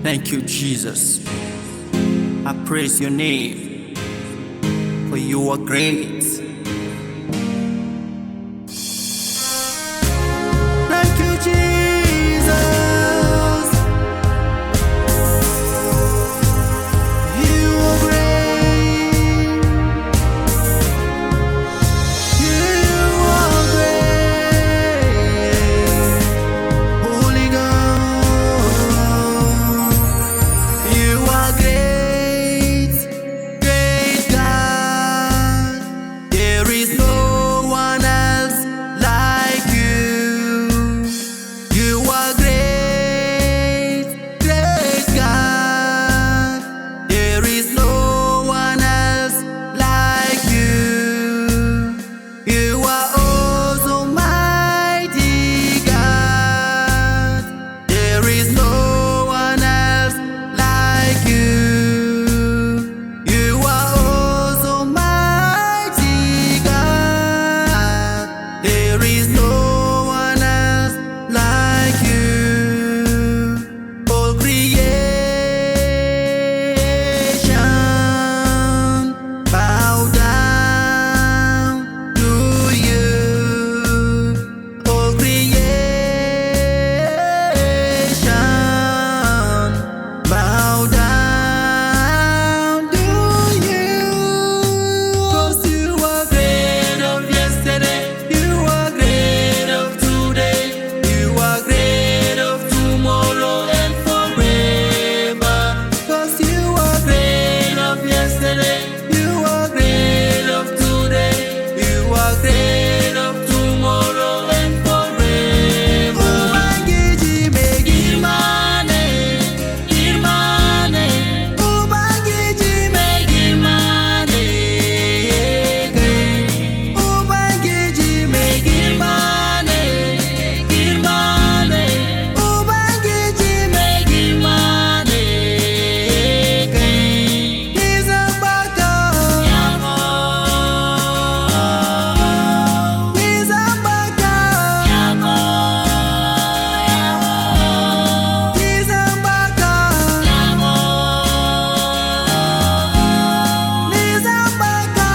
Thank you, Jesus. I praise your name, for you are great. Thank you, Jesus. You are great. You are great. Holy God. You are great, great God. There is no one else like you. You are great, great God. There is no one else like you. You are awesome, mighty God. There is no one else like you. You are awesome, mighty God. There is no one else like you. All creation bow down to you. All creation bow down to you. 'Cause you are great of yesterday, you are great of today, you are great of tomorrow and forever. 'Cause you are great of yesterday, you are great of today, you are great of tomorrow and forever. Ubangiji megimane, imane. Ubangiji megimane, Ubangiji megimane, imane. Ubangiji megimane, Izambaka, Izambaka, Izambaka,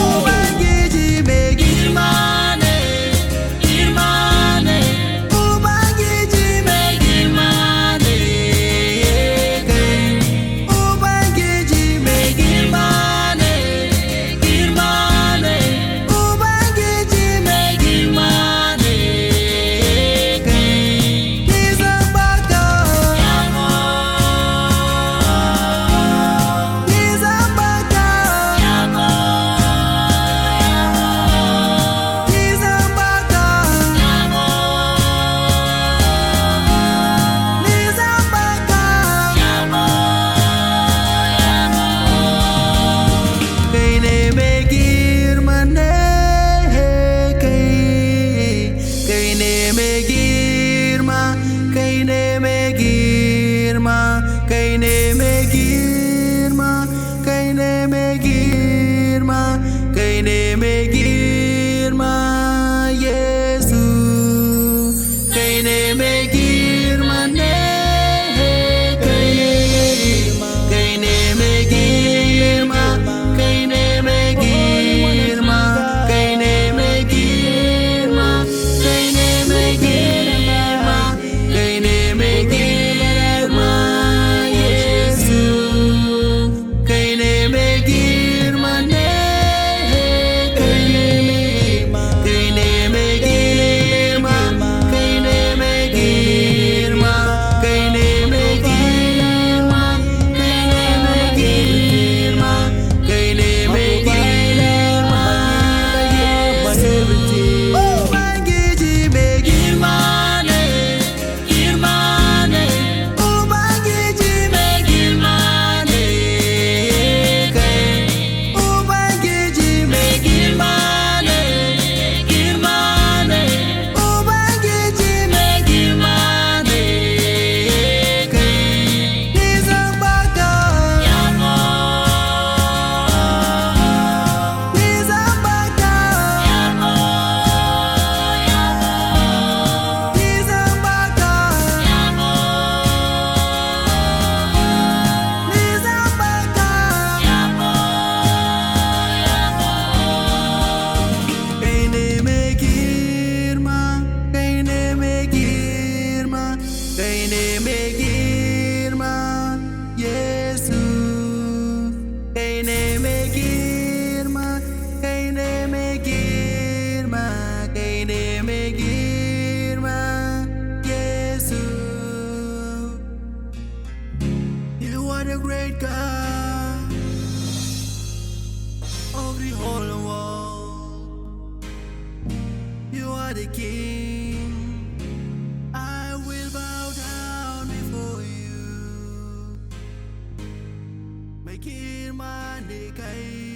Ubangiji megimane, imane. Ubangiji megimane, Ubangiji megimane, imane. Ubangiji megimane, Izambaka, Izambaka, are the king. I will bow down before you. Mai girma ne kai.